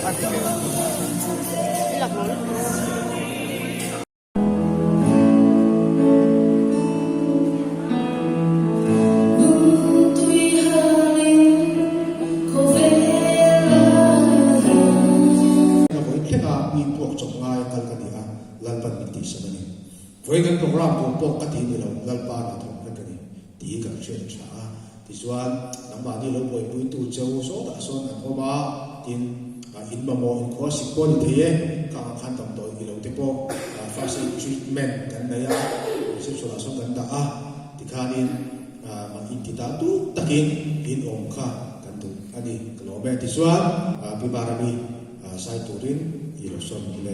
Ilak mo. với cái program của bộ các thị trường lần ba là thuộc cái này tí cả chuyện trả thì soan nắm bắt đi lâu buổi buổi tu châu số đã số là có ba tiền in mà mò có sự quan thì các khán tổng đội đi lâu tiếp bộ phát sinh treatment cái này sẽ số là số gần đã thì khá nên mà in thì đã tu takin in ổn khá kan tu anh đi global thì soan bị barami sai turin ilusion ile